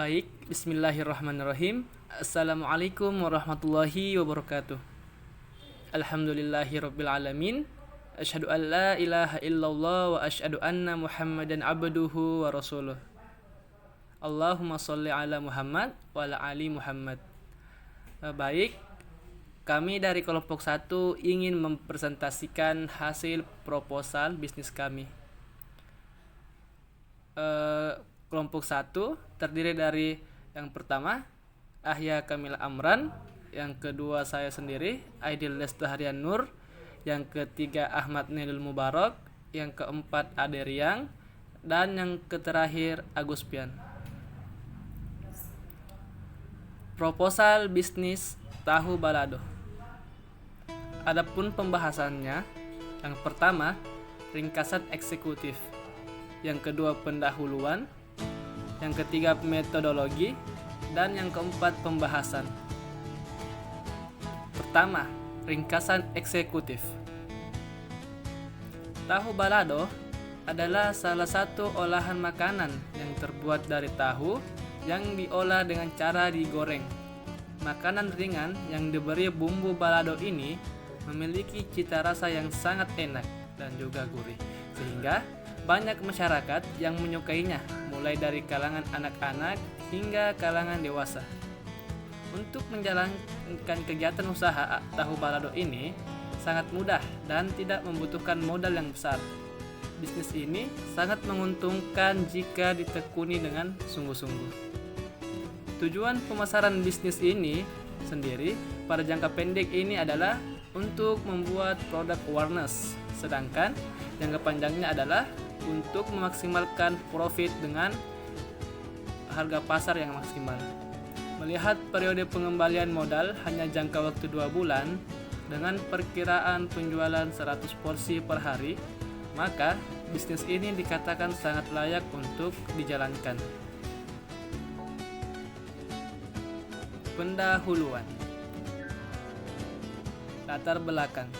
Baik, bismillahirrahmanirrahim. Assalamualaikum warahmatullahi wabarakatuh. Alhamdulillahirabbil alamin. Asyhadu an la ilaha illallah wa asyhadu anna Muhammadan abduhu wa rasuluh. Allahumma sholli ala Muhammad wa ala ali Muhammad. Baik, kami dari kelompok 1 ingin mempresentasikan hasil proposal bisnis kami. Kelompok 1 terdiri dari yang pertama Ahya Kamila Amran, yang kedua saya sendiri Aidil Lestahrian Nur, yang ketiga Ahmad Nailul Mubarak, yang keempat Ade Riang, dan yang terakhir Agus Pian. Proposal bisnis tahu balado. Adapun pembahasannya, yang pertama ringkasan eksekutif, yang kedua pendahuluan, yang ketiga metodologi, dan yang keempat pembahasan. Pertama, ringkasan eksekutif. Tahu balado adalah salah satu olahan makanan yang terbuat dari tahu yang diolah dengan cara digoreng. Makanan ringan yang diberi bumbu balado ini memiliki cita rasa yang sangat enak dan juga gurih, sehingga banyak masyarakat yang menyukainya, mulai dari kalangan anak-anak hingga kalangan dewasa. Untuk menjalankan kegiatan usaha tahu balado ini sangat mudah dan tidak membutuhkan modal yang besar. Bisnis ini sangat menguntungkan jika ditekuni dengan sungguh-sungguh. Tujuan pemasaran bisnis ini sendiri pada jangka pendek ini adalah untuk membuat produk awareness, sedangkan jangka panjangnya adalah untuk memaksimalkan profit dengan harga pasar yang maksimal. Melihat periode pengembalian modal hanya jangka waktu 2 bulan dengan perkiraan penjualan 100 porsi per hari, maka bisnis ini dikatakan sangat layak untuk dijalankan. Pendahuluan. Latar belakang.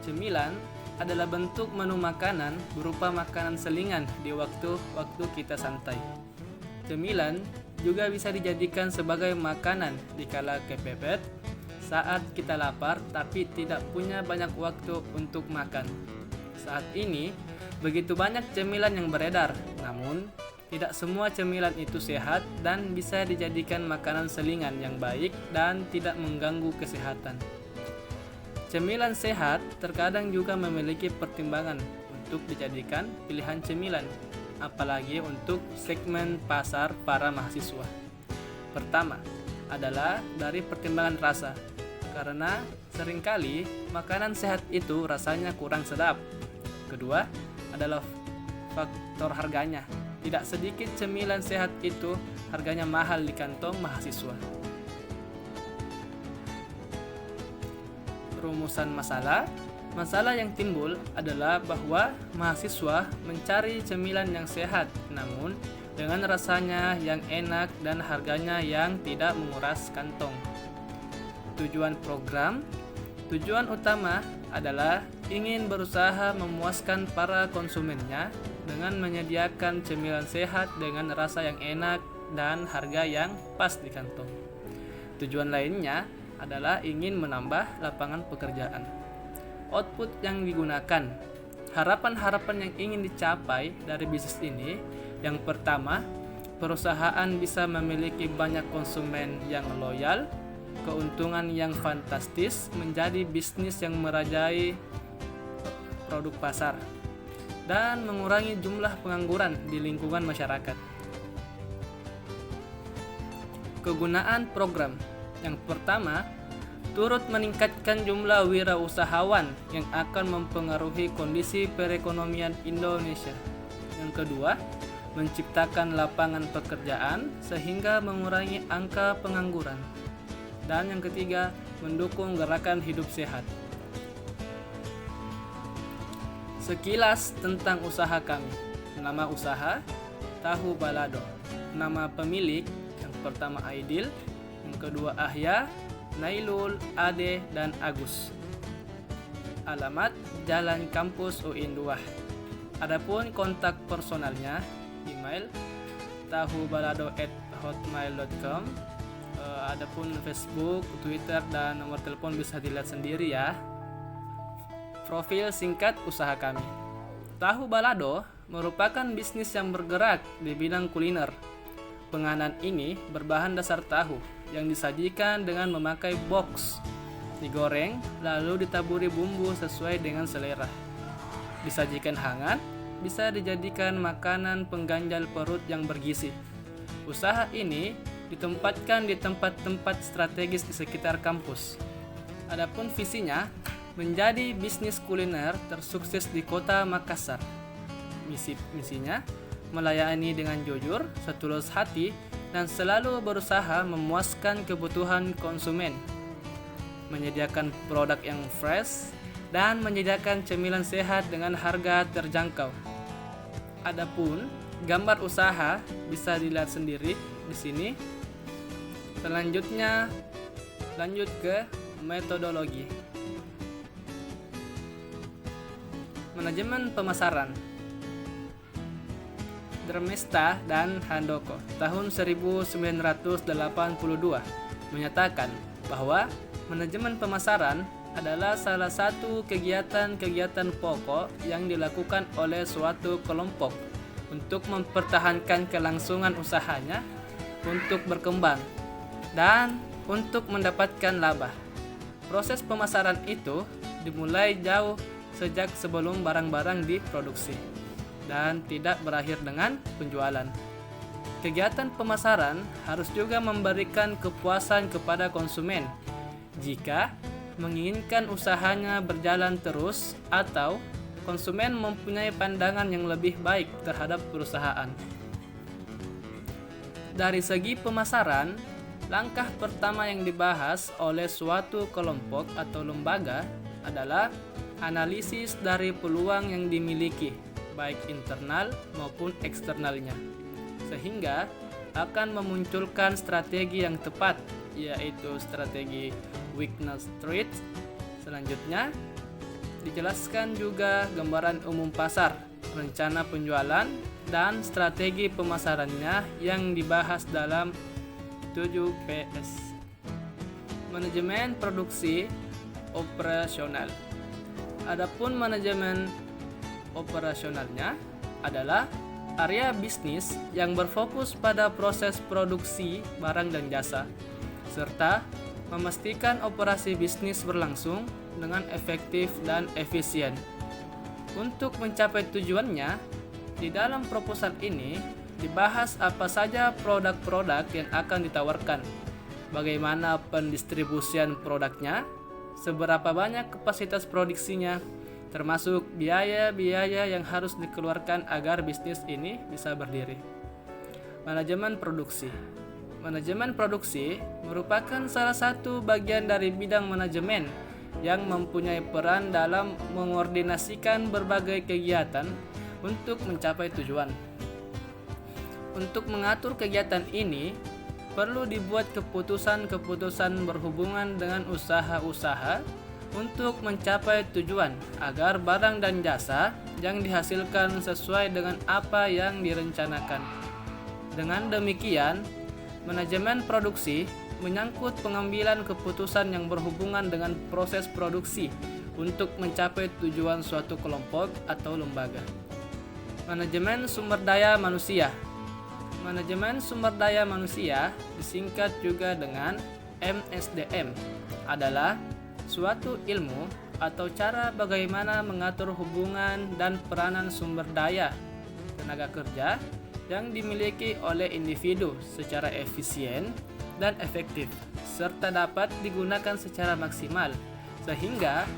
Cemilan adalah bentuk menu makanan berupa makanan selingan di waktu-waktu kita santai. Cemilan juga bisa dijadikan sebagai makanan dikala kepepet, saat kita lapar tapi tidak punya banyak waktu untuk makan. Saat ini, begitu banyak cemilan yang beredar, namun tidak semua cemilan itu sehat dan bisa dijadikan makanan selingan yang baik dan tidak mengganggu kesehatan. Cemilan sehat terkadang juga memiliki pertimbangan untuk dijadikan pilihan cemilan, apalagi untuk segmen pasar para mahasiswa. Pertama adalah dari pertimbangan rasa, karena seringkali makanan sehat itu rasanya kurang sedap. Kedua adalah faktor harganya. Tidak sedikit cemilan sehat itu harganya mahal di kantong mahasiswa. Rumusan masalah yang timbul adalah bahwa mahasiswa mencari cemilan yang sehat, namun dengan rasanya yang enak dan harganya yang tidak menguras kantong. Tujuan utama adalah ingin berusaha memuaskan para konsumennya dengan menyediakan cemilan sehat dengan rasa yang enak dan harga yang pas di kantong. Tujuan lainnya adalah ingin menambah lapangan pekerjaan. Output yang digunakan, harapan-harapan yang ingin dicapai dari bisnis ini, yang pertama, perusahaan bisa memiliki banyak konsumen yang loyal, keuntungan yang fantastis, menjadi bisnis yang merajai produk pasar, dan mengurangi jumlah pengangguran di lingkungan masyarakat. Kegunaan program. Yang pertama, turut meningkatkan jumlah wirausahawan yang akan mempengaruhi kondisi perekonomian Indonesia. Yang kedua, menciptakan lapangan pekerjaan sehingga mengurangi angka pengangguran. Dan yang ketiga, mendukung gerakan hidup sehat. Sekilas tentang usaha kami. Nama usaha, Tahu Balado. Nama pemilik, yang pertama Aidil, yang kedua Ahya, Nailul, Ade, dan Agus. Alamat Jalan Kampus UIN 2. Adapun kontak personalnya, email tahubalado@ hotmail.com. Adapun Facebook, Twitter, dan nomor telepon bisa dilihat sendiri ya. Profil singkat usaha kami. Tahu balado merupakan bisnis yang bergerak di bidang kuliner. Penganan ini berbahan dasar tahu yang disajikan dengan memakai box, digoreng lalu ditaburi bumbu sesuai dengan selera. Disajikan hangat, bisa dijadikan makanan pengganjal perut yang bergizi. Usaha ini ditempatkan di tempat-tempat strategis di sekitar kampus. Adapun visinya menjadi bisnis kuliner tersukses di Kota Makassar. Misinya melayani dengan jujur, setulus hati, dan selalu berusaha memuaskan kebutuhan konsumen, menyediakan produk yang fresh, dan menyediakan cemilan sehat dengan harga terjangkau. Adapun gambar usaha bisa dilihat sendiri di sini. Selanjutnya lanjut ke metodologi. Manajemen pemasaran. Dermesta dan Handoko tahun 1982 menyatakan bahwa manajemen pemasaran adalah salah satu kegiatan-kegiatan pokok yang dilakukan oleh suatu kelompok untuk mempertahankan kelangsungan usahanya, untuk berkembang, dan untuk mendapatkan laba. Proses pemasaran itu dimulai jauh sejak sebelum barang-barang diproduksi dan tidak berakhir dengan penjualan. Kegiatan pemasaran harus juga memberikan kepuasan kepada konsumen jika menginginkan usahanya berjalan terus atau konsumen mempunyai pandangan yang lebih baik terhadap perusahaan. Dari segi pemasaran, langkah pertama yang dibahas oleh suatu kelompok atau lembaga adalah analisis dari peluang yang dimiliki, baik internal maupun eksternalnya, sehingga akan memunculkan strategi yang tepat, yaitu strategi weakness traits. Selanjutnya, dijelaskan juga gambaran umum pasar, rencana penjualan, dan strategi pemasarannya yang dibahas dalam 7PS. Manajemen produksi operasional. Adapun manajemen operasionalnya adalah area bisnis yang berfokus pada proses produksi barang dan jasa, serta memastikan operasi bisnis berlangsung dengan efektif dan efisien. Untuk mencapai tujuannya, di dalam proposal ini dibahas apa saja produk-produk yang akan ditawarkan, bagaimana pendistribusian produknya, seberapa banyak kapasitas produksinya, termasuk biaya-biaya yang harus dikeluarkan agar bisnis ini bisa berdiri. Manajemen produksi. Manajemen produksi merupakan salah satu bagian dari bidang manajemen yang mempunyai peran dalam mengordinasikan berbagai kegiatan untuk mencapai tujuan. Untuk mengatur kegiatan ini, perlu dibuat keputusan-keputusan berhubungan dengan usaha-usaha untuk mencapai tujuan agar barang dan jasa yang dihasilkan sesuai dengan apa yang direncanakan. Dengan demikian, manajemen produksi menyangkut pengambilan keputusan yang berhubungan dengan proses produksi untuk mencapai tujuan suatu kelompok atau lembaga. Manajemen sumber daya manusia. Manajemen sumber daya manusia, disingkat juga dengan MSDM, adalah suatu ilmu atau cara bagaimana mengatur hubungan dan peranan sumber daya tenaga kerja yang dimiliki oleh individu secara efisien dan efektif, serta dapat digunakan secara maksimal sehingga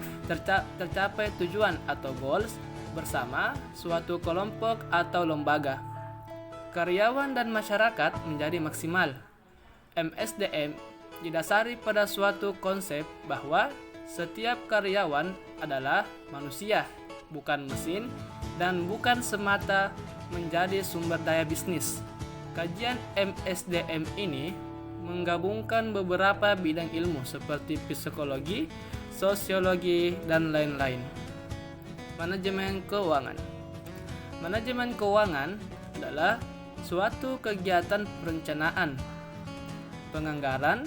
tercapai tujuan atau goals bersama suatu kelompok atau lembaga. Karyawan dan masyarakat menjadi maksimal. MSDM didasari pada suatu konsep bahwa setiap karyawan adalah manusia, bukan mesin, dan bukan semata menjadi sumber daya bisnis. Kajian MSDM ini menggabungkan beberapa bidang ilmu seperti psikologi, sosiologi, dan lain-lain. Manajemen keuangan. Manajemen keuangan adalah suatu kegiatan perencanaan, penganggaran,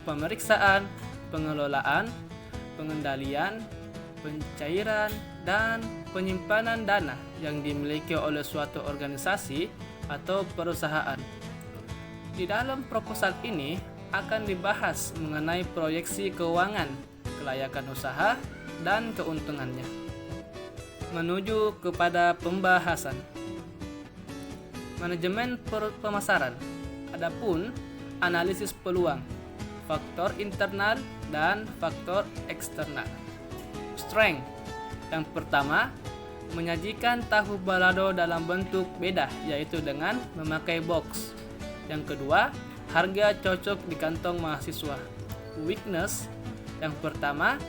pemeriksaan, pengelolaan, pengendalian, pencairan, dan penyimpanan dana yang dimiliki oleh suatu organisasi atau perusahaan. Di dalam proposal ini akan dibahas mengenai proyeksi keuangan, kelayakan usaha, dan keuntungannya. Menuju kepada pembahasan. Manajemen pemasaran. Adapun analisis peluang, faktor internal dan faktor eksternal. Strength. Yang pertama, menyajikan tahu balado dalam bentuk beda, yaitu dengan memakai box. Yang kedua, harga cocok di kantong mahasiswa. Weakness. Yang pertama,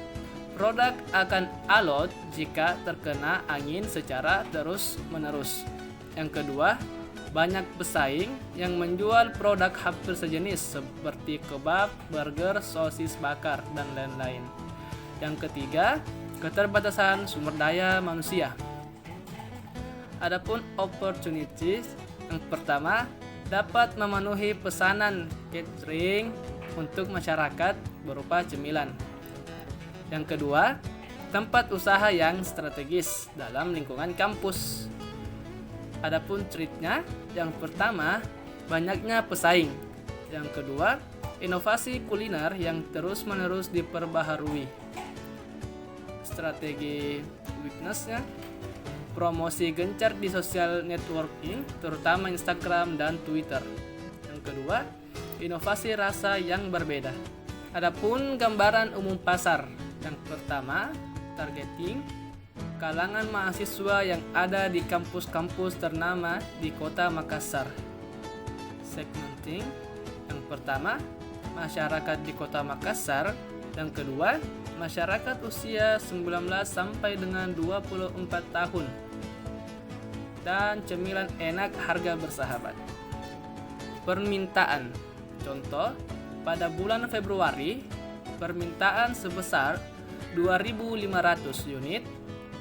produk akan alot jika terkena angin secara terus-menerus. Yang kedua, banyak pesaing yang menjual produk hampir sejenis seperti kebab, burger, sosis bakar, dan lain-lain. Yang ketiga, keterbatasan sumber daya manusia. Adapun opportunities, yang pertama, dapat memenuhi pesanan catering untuk masyarakat berupa cemilan. Yang kedua, tempat usaha yang strategis dalam lingkungan kampus. Adapun threat-nya, yang pertama, banyaknya pesaing. Yang kedua, inovasi kuliner yang terus-menerus diperbaharui. Strategi weakness-nya, promosi gencar di social networking, terutama Instagram dan Twitter. Yang kedua, inovasi rasa yang berbeda. Adapun gambaran umum pasar. Yang pertama, targeting kalangan mahasiswa yang ada di kampus-kampus ternama di Kota Makassar. Segmenting. Yang pertama, masyarakat di Kota Makassar. Yang kedua, masyarakat usia 19 sampai dengan 24 tahun. Dan cemilan enak harga bersahabat. Permintaan. Contoh, pada bulan Februari, permintaan sebesar 2.500 unit.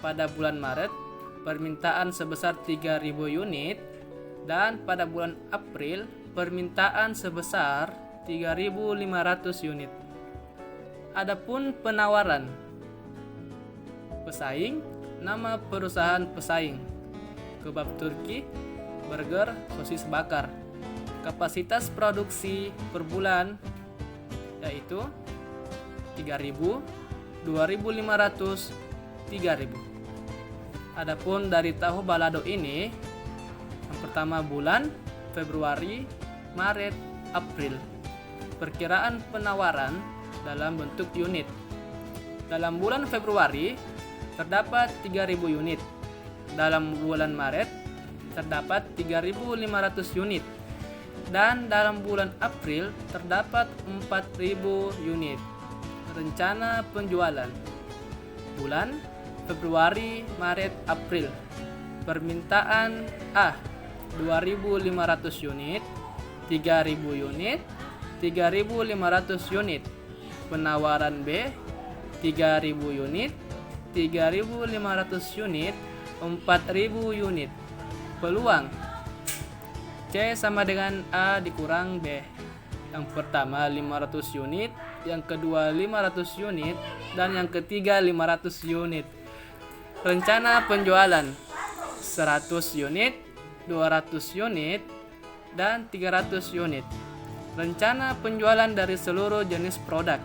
Pada bulan Maret, permintaan sebesar 3.000 unit. Dan pada bulan April, permintaan sebesar 3.500 unit. Adapun penawaran. Pesaing, nama perusahaan pesaing. Kebab Turki, burger, sosis bakar. Kapasitas produksi per bulan yaitu 3.000, 2.500, 3.000. Adapun dari tahu balado ini, yang pertama bulan Februari, Maret, April. Perkiraan penawaran dalam bentuk unit. Dalam bulan Februari terdapat 3.000 unit. Dalam bulan Maret terdapat 3.500 unit. Dan dalam bulan April terdapat 4.000 unit. Rencana penjualan bulan Februari, Maret, April. Permintaan A 2.500 unit, 3.000 unit, 3.500 unit. Penawaran B 3.000 unit, 3.500 unit, 4.000 unit. Peluang C sama dengan A dikurang B. Yang pertama 500 unit, yang kedua 500 unit, dan yang ketiga 500 unit. Rencana penjualan 100 unit, 200 unit, dan 300 unit. Rencana penjualan dari seluruh jenis produk.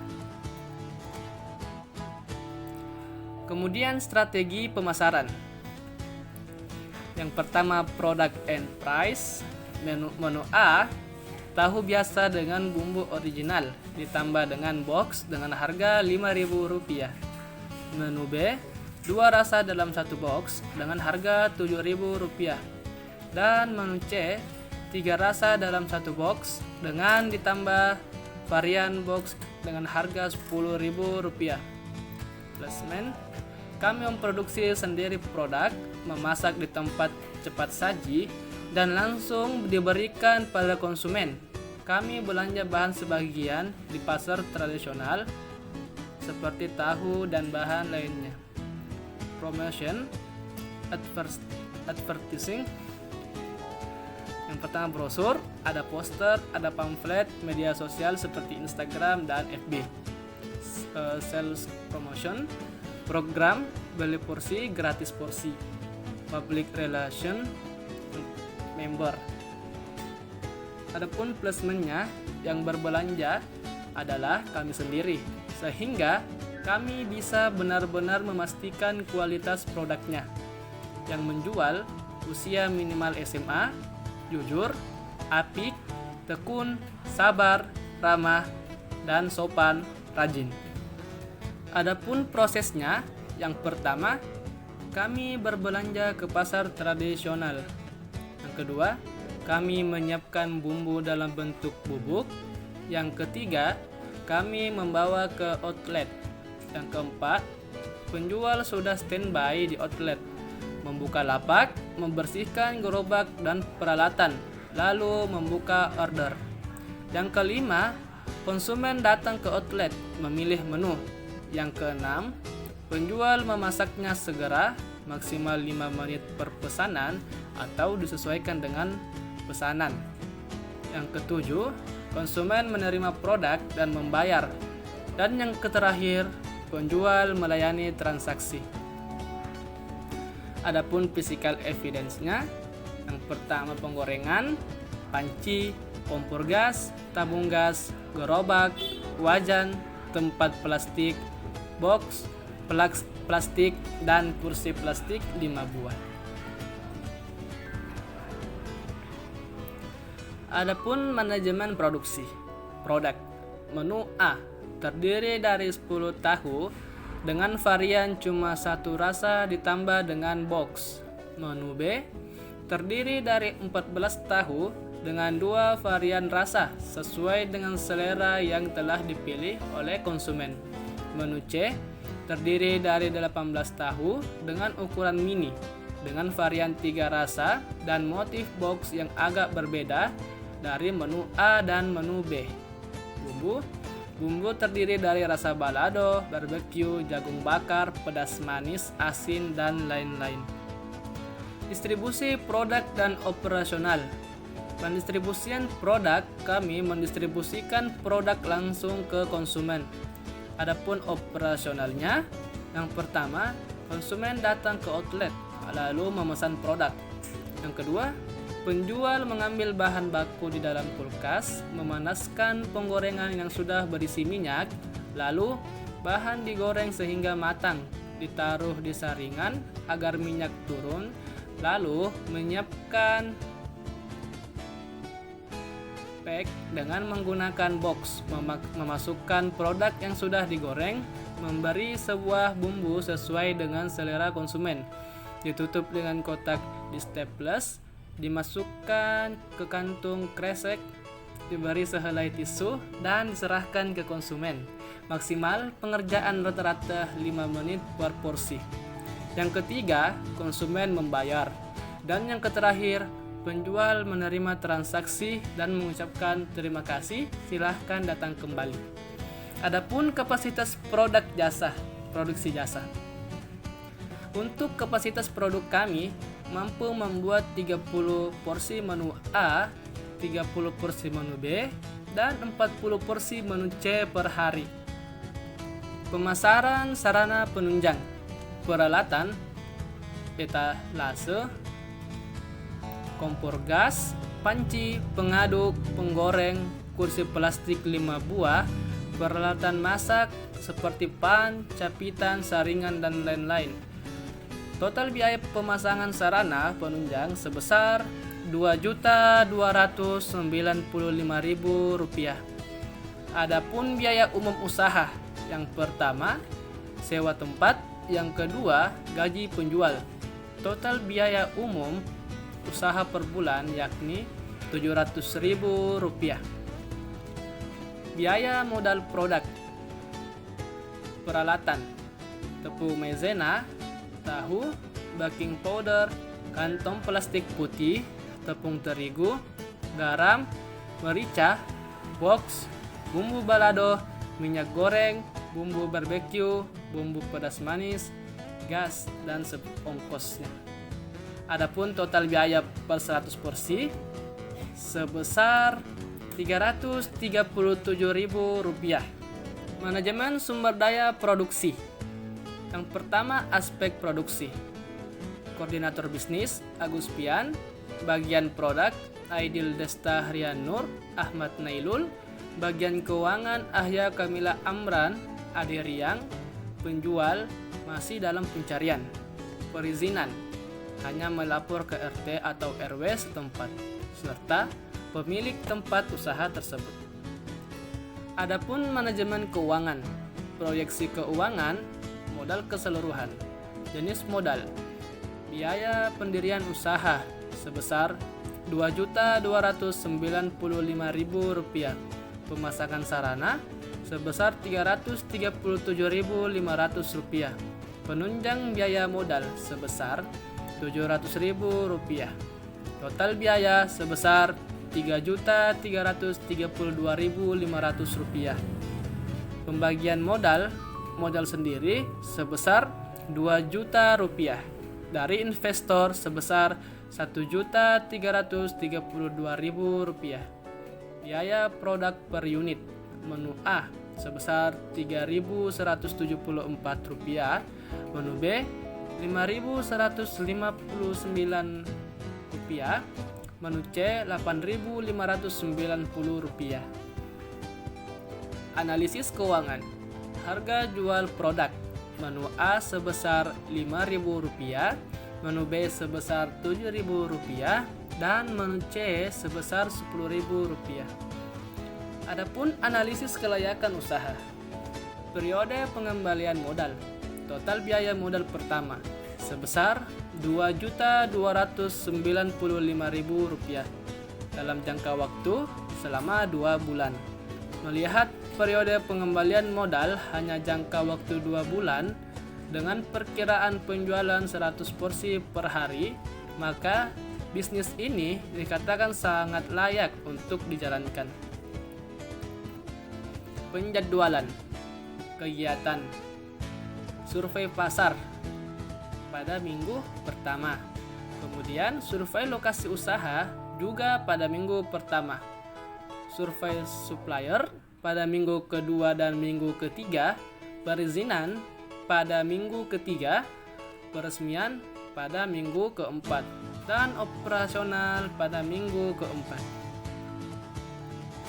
Kemudian strategi pemasaran. Yang pertama product and price. Menu A, tahu biasa dengan bumbu original ditambah dengan box dengan harga Rp5.000. Menu B, 2 rasa dalam satu box dengan harga Rp7.000. Dan menu C, 3 rasa dalam satu box dengan ditambah varian box dengan harga Rp10.000. Placement, kami memproduksi sendiri produk, memasak di tempat cepat saji, dan langsung diberikan pada konsumen. Kami belanja bahan sebagian di pasar tradisional seperti tahu dan bahan lainnya. Promotion, advertising. Yang pertama brosur, ada poster, ada pamflet, media sosial seperti Instagram dan FB. Sales promotion, program beli porsi gratis porsi, public relation, member. Adapun placementnya yang berbelanja adalah kami sendiri, sehingga kami bisa benar-benar memastikan kualitas produknya. Yang menjual usia minimal SMA, jujur, apik, tekun, sabar, ramah, dan sopan, rajin. Adapun prosesnya, yang pertama, kami berbelanja ke pasar tradisional. Yang kedua, kami menyiapkan bumbu dalam bentuk bubuk. Yang ketiga, kami membawa ke outlet. Yang keempat, penjual sudah standby di outlet, membuka lapak, membersihkan gerobak dan peralatan, lalu membuka order. Yang kelima, konsumen datang ke outlet, memilih menu. Yang keenam, penjual memasaknya segera, maksimal 5 menit per pesanan atau disesuaikan dengan pesanan. Yang ketujuh, konsumen menerima produk dan membayar. Dan yang terakhir, penjual melayani transaksi. Adapun physical evidence-nya, yang pertama penggorengan, panci, kompor gas, tabung gas, gerobak, wajan, tempat plastik, box, plastik, dan kursi plastik 5 buah. Adapun manajemen produksi produk, menu A terdiri dari 10 tahu dengan varian cuma satu rasa ditambah dengan box. Menu B terdiri dari 14 tahu dengan 2 varian rasa sesuai dengan selera yang telah dipilih oleh konsumen. Menu C terdiri dari 18 tahu dengan ukuran mini dengan varian 3 rasa dan motif box yang agak berbeda dari menu A dan menu B. Bumbu terdiri dari rasa balado, barbecue, jagung bakar, pedas manis, asin, dan lain-lain. Distribusi produk dan operasional. Pendistribusian produk, kami mendistribusikan produk langsung ke konsumen. Adapun operasionalnya, yang pertama, konsumen datang ke outlet lalu memesan produk. Yang kedua, penjual mengambil bahan baku di dalam kulkas, memanaskan penggorengan yang sudah berisi minyak, lalu bahan digoreng sehingga matang, ditaruh di saringan agar minyak turun, lalu menyiapkan pack dengan menggunakan box, memasukkan produk yang sudah digoreng, memberi sebuah bumbu sesuai dengan selera konsumen, ditutup dengan kotak di staples, dimasukkan ke kantung kresek, diberi sehelai tisu, dan diserahkan ke konsumen. Maksimal pengerjaan rata-rata 5 menit per porsi. Yang ketiga, konsumen membayar. Dan yang terakhir, penjual menerima transaksi dan mengucapkan terima kasih, silahkan datang kembali. Adapun kapasitas produk jasa, produksi jasa. Untuk kapasitas produk kami mampu membuat 30 porsi menu A, 30 porsi menu B, dan 40 porsi menu C per hari. Pemasaran sarana penunjang, peralatan, etalase, kompor gas, panci, pengaduk, penggoreng, kursi plastik 5 buah, peralatan masak seperti pan, capitan, saringan, dan lain-lain. Total biaya pemasangan sarana penunjang sebesar Rp2.295.000. Adapun biaya umum usaha, yang pertama sewa tempat, yang kedua gaji penjual. Total biaya umum usaha per bulan yakni Rp700.000. Biaya modal produk, peralatan, tepung maizena, tahu, baking powder, kantong plastik putih, tepung terigu, garam, merica, box, bumbu balado, minyak goreng, bumbu barbecue, bumbu pedas manis, gas, dan ongkosnya. Adapun total biaya per 100 porsi sebesar Rp337.000. Manajemen sumber daya produksi. Yang pertama, aspek produksi. Koordinator bisnis Agus Pian, bagian produk Aidil Desta Hrian Nur, Ahmad Nailul, bagian keuangan Ahya Kamila Amran, Ade Riang, penjual masih dalam pencarian. Perizinan hanya melapor ke RT atau RW setempat serta pemilik tempat usaha tersebut. Adapun manajemen keuangan, proyeksi keuangan, modal keseluruhan, jenis modal, biaya pendirian usaha sebesar Rp2.295.000, pemasangan sarana sebesar Rp337.500, penunjang biaya modal sebesar Rp700.000, total biaya sebesar Rp3.332.500. Pembagian modal sendiri sebesar Rp2 juta, dari investor sebesar Rp1.332.000. Biaya produk per unit, menu A sebesar Rp3.174, menu B Rp5.159, menu C Rp8.590. Analisis keuangan. Harga jual produk, menu A sebesar Rp5.000, menu B sebesar Rp7.000, dan menu C sebesar Rp10.000. Adapun analisis kelayakan usaha. Periode pengembalian modal. Total biaya modal pertama sebesar Rp2.295.000 dalam jangka waktu selama 2 bulan. Melihat periode pengembalian modal hanya jangka waktu 2 bulan dengan perkiraan penjualan 100 porsi per hari, maka bisnis ini dikatakan sangat layak untuk dijalankan. Penjadwalan kegiatan. Survei pasar pada minggu pertama. Kemudian survei lokasi usaha juga pada minggu pertama. Survei supplier pada minggu kedua dan minggu ketiga. Perizinan pada minggu ketiga. Peresmian pada minggu keempat. Dan operasional pada minggu keempat.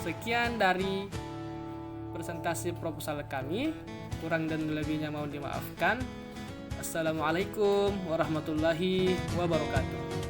Sekian dari presentasi proposal kami. Kurang dan lebihnya mohon dimaafkan. Assalamualaikum warahmatullahi wabarakatuh.